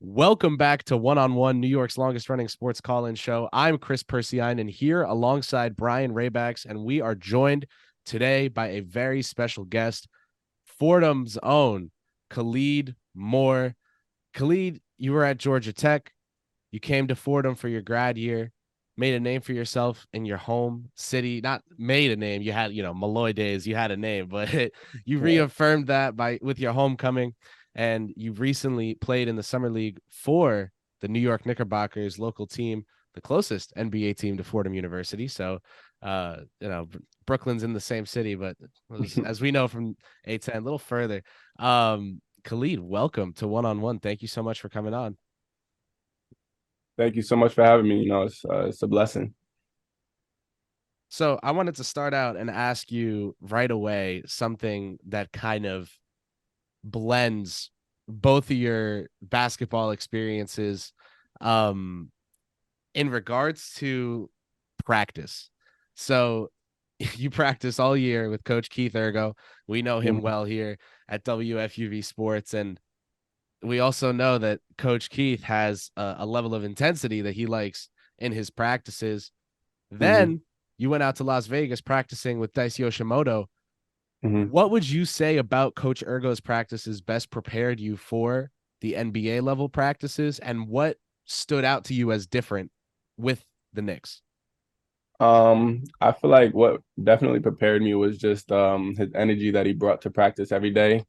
Welcome back to One on One, New York's longest running sports call-in show. I'm Kris Pursiainen here alongside Brian Rabacs, and we are joined today by a very special guest, Fordham's own Khalid Moore. Khalid, you were at Georgia Tech. You came to Fordham for your grad year, made a name for yourself in your home city. Not made a name. You had, Malloy days, you had a name, but you Yeah. reaffirmed that with your homecoming. And you recently played in the summer league for the New York Knickerbockers, local team, the closest NBA team to Fordham University. So, Brooklyn's in the same city, but as we know from A10, a little further. Khalid, welcome to One on One. Thank you so much for coming on. Thank you so much for having me. It's a blessing. So I wanted to start out and ask you right away something that kind of blends both of your basketball experiences in regards to practice. So you practice all year with Coach Keith Urgo. We know him Mhm. well here at WFUV Sports. And we also know that Coach Keith has a level of intensity that he likes in his practices. Mhm. Then you went out to Las Vegas practicing with Dice Yoshimoto. Mhm. What would you say about Coach Urgo's practices best prepared you for the NBA level practices, and what stood out to you as different with the Knicks? I feel like what definitely prepared me was just his energy that he brought to practice every day.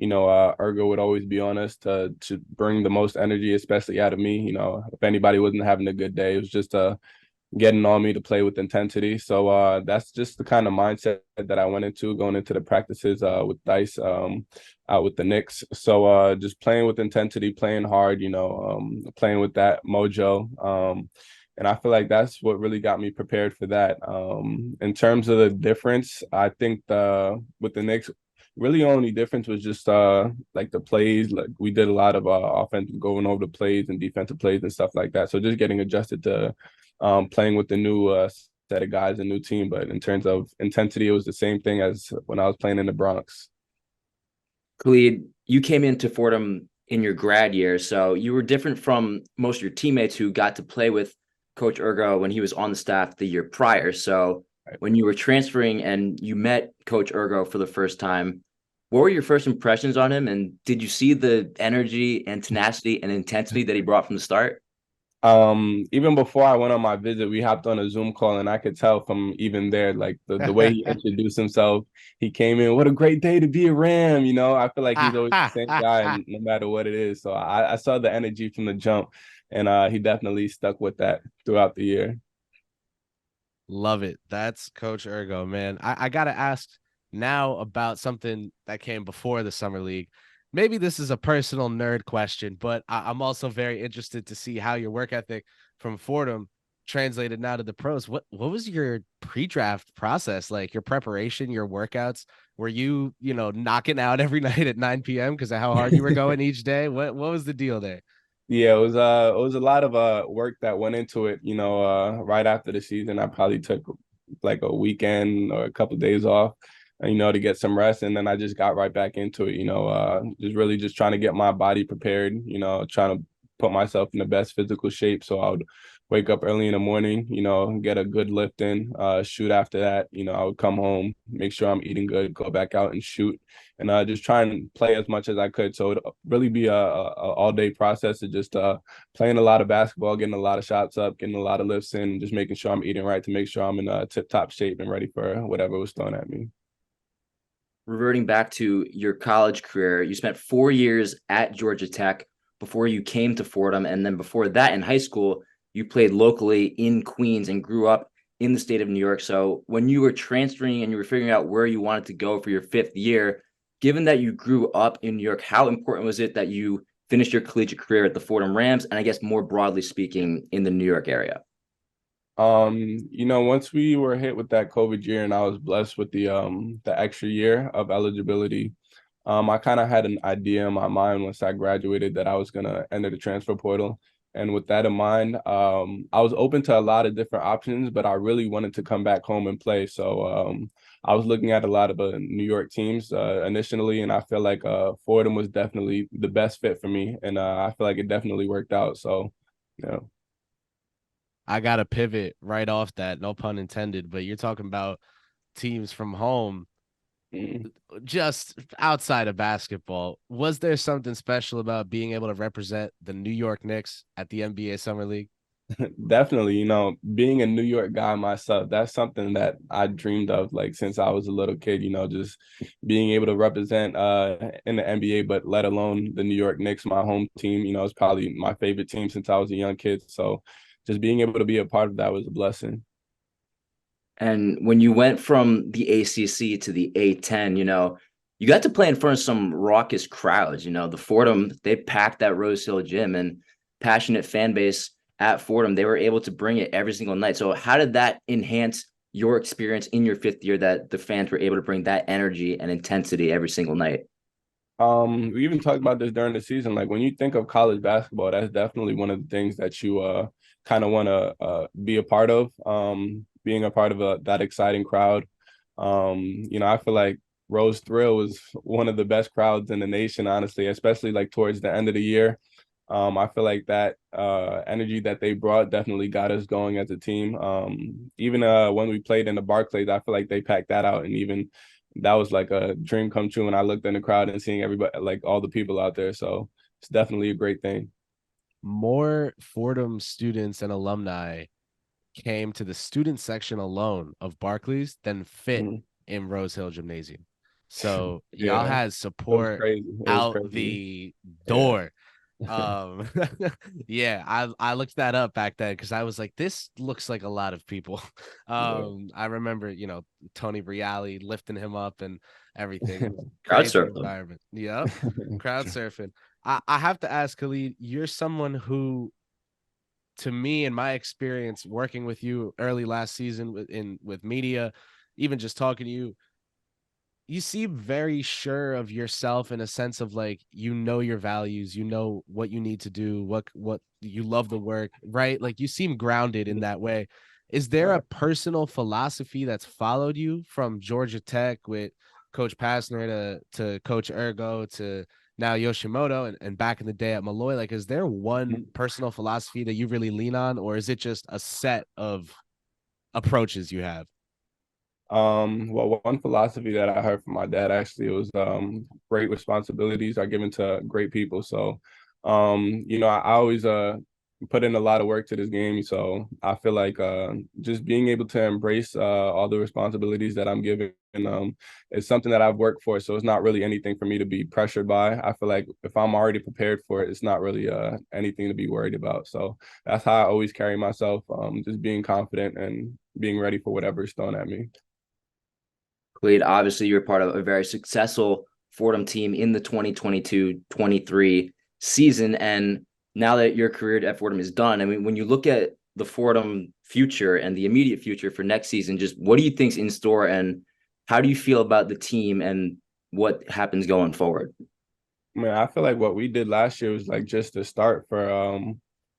Urgo would always be on us to bring the most energy, especially out of me. If anybody wasn't having a good day, it was just getting on me to play with intensity. So that's just the kind of mindset that I went into going into the practices with Dice out with the Knicks. So just playing with intensity, playing hard, playing with that mojo. And I feel like that's what really got me prepared for that. In terms of the difference, I think with the Knicks, really only difference was just like the plays. Like we did a lot of offense going over the plays and defensive plays and stuff like that. So just getting adjusted to playing with the new set of guys, a new team. But in terms of intensity, it was the same thing as when I was playing in the Bronx. Khalid, you came into Fordham in your grad year, so you were different from most of your teammates who got to play with Coach Urgo when he was on the staff the year prior. So when you were transferring and you met Coach Urgo for the first time, what were your first impressions on him? And did you see the energy and tenacity and intensity that he brought from the start? Even before I went on my visit, we hopped on a Zoom call and I could tell from even there, like the way he introduced himself, he came in, what a great day to be a Ram. I feel like he's always the same guy and no matter what it is. So I saw the energy from the jump and he definitely stuck with that throughout the year. Love it. That's Coach Urgo, man. I got to ask now about something that came before the Summer League. Maybe this is a personal nerd question, but I'm also very interested to see how your work ethic from Fordham translated now to the pros. What was your pre-draft process like? Your preparation, your workouts? Were you knocking out every night at 9 p.m. because of how hard you were going each day? What was the deal there? Yeah, it was a lot of work that went into it. Right after the season, I probably took like a weekend or a couple of days off, to get some rest, and then I just got right back into it. Just really just trying to get my body prepared. Trying to put myself in the best physical shape. So I would wake up early in the morning. Get a good lift in, shoot after that. I would come home, make sure I'm eating good, go back out and shoot and just try and play as much as I could. So it'd really be a all day process of just playing a lot of basketball, getting a lot of shots up, getting a lot of lifts in, and just making sure I'm eating right to make sure I'm in tip top shape and ready for whatever was thrown at me. Reverting back to your college career, you spent 4 years at Georgia Tech before you came to Fordham. And then before that, in high school, you played locally in Queens and grew up in the state of New York. So when you were transferring and you were figuring out where you wanted to go for your fifth year, given that you grew up in New York, how important was it that you finished your collegiate career at the Fordham Rams? And I guess more broadly speaking, in the New York area? Once we were hit with that COVID year and I was blessed with the extra year of eligibility, I kind of had an idea in my mind once I graduated that I was gonna enter the transfer portal. And with that in mind, I was open to a lot of different options, but I really wanted to come back home and play. So I was looking at a lot of New York teams initially, and I feel like Fordham was definitely the best fit for me, and I feel like it definitely worked out. So, you know. I got to pivot right off that, no pun intended, but you're talking about teams from home. Mm. Just outside of basketball, was there something special about being able to represent the New York Knicks at the NBA Summer League? Definitely, being a New York guy myself, that's something that I dreamed of like since I was a little kid, just being able to represent in the NBA, but let alone the New York Knicks, my home team, it's probably my favorite team since I was a young kid. So just being able to be a part of that was a blessing. And when you went from the ACC to the A10, you got to play in front of some raucous crowds. The Fordham, they packed that Rose Hill gym, and passionate fan base at Fordham, they were able to bring it every single night. So how did that enhance your experience in your fifth year that the fans were able to bring that energy and intensity every single night? We even talked about this during the season. Like when you think of college basketball, that's definitely one of the things that you kind of want to be a part of. Being a part of that exciting crowd. I feel like Rose Thrill was one of the best crowds in the nation, honestly, especially like towards the end of the year. I feel like that energy that they brought definitely got us going as a team. Even when we played in the Barclays, I feel like they packed that out, and even that was like a dream come true when I looked in the crowd and seeing everybody, like all the people out there. So it's definitely a great thing. More Fordham students and alumni came to the student section alone of Barclays than fit Mhm. in Rose Hill Gymnasium. So y'all Yeah, had it was support crazy. It was out crazy. the Yeah. door. Um, yeah, I looked that up back then because I was like, this looks like a lot of people. Yeah. I remember, Tony Reale lifting him up and everything. It was a Crowd crazy surfing. environment. Yep. Crowd surfing. I have to ask, Khalid, you're someone who, to me, in my experience working with you early last season with media, even just talking to you, you seem very sure of yourself in a sense of like, your values, what you need to do, what you love the work, right? Like you seem grounded in that way. Is there a Right. personal philosophy that's followed you from Georgia Tech with Coach Passner to Coach Urgo to now Yoshimoto and back in the day at Malloy? Like, is there one personal philosophy that you really lean on, or is it just a set of approaches you have? Well, one philosophy that I heard from my dad actually was great responsibilities are given to great people. So, I always put in a lot of work to this game. So I feel like just being able to embrace all the responsibilities that I'm given is something that I've worked for. So it's not really anything for me to be pressured by. I feel like if I'm already prepared for it, it's not really anything to be worried about. So that's how I always carry myself, just being confident and being ready for whatever is thrown at me. Khalid, obviously you're part of a very successful Fordham team in the 2022-23 season. And now that your career at Fordham is done, I mean, when you look at the Fordham future and the immediate future for next season, just what do you think's in store and how do you feel about the team and what happens going forward? Man, I feel like what we did last year was like just the start for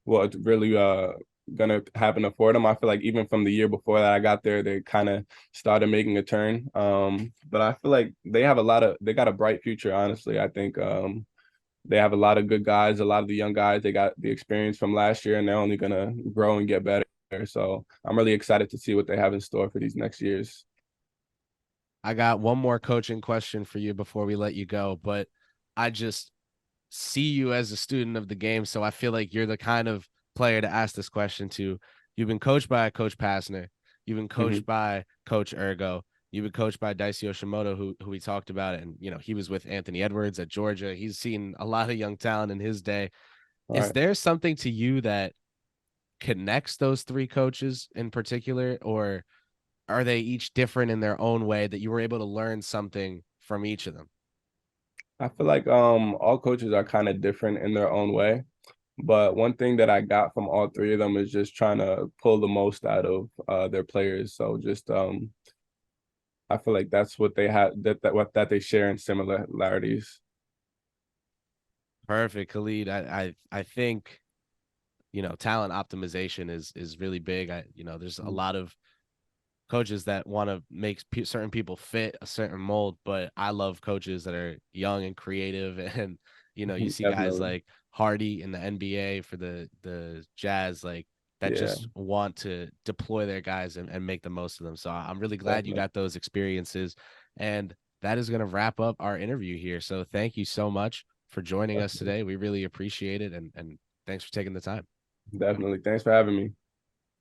what's really gonna happen to Fordham. I feel like even from the year before that I got there, they kind of started making a turn. But I feel like they got a bright future, honestly. I think they have a lot of good guys, a lot of the young guys, they got the experience from last year and they're only gonna grow and get better. So I'm really excited to see what they have in store for these next years. I got one more coaching question for you before we let you go, but I just see you as a student of the game. So I feel like you're the kind of player to ask this question to. You've been coached by Coach Passner. You've been coached Mhm. by Coach Urgo. You've been coached by Dicey Yoshimoto, who we talked about. And, he was with Anthony Edwards at Georgia. He's seen a lot of young talent in his day. All Is right. there something to you that connects those three coaches in particular, or are they each different in their own way that you were able to learn something from each of them? I feel like all coaches are kind of different in their own way. But one thing that I got from all three of them is just trying to pull the most out of their players. So just I feel like that's what they have that they share in similarities. Perfect, Khalid. I think talent optimization is really big. There's a lot of coaches that want to make certain people fit a certain mold, but I love coaches that are young and creative. And you see guys Definitely. like Hardy in the NBA for the Jazz, like that Yeah, just want to deploy their guys and make the most of them. So I'm really glad you definitely. got those experiences. And that is going to wrap up our interview here. So thank you so much for joining us today. We really appreciate it. And thanks for taking the time. Definitely. Thanks for having me.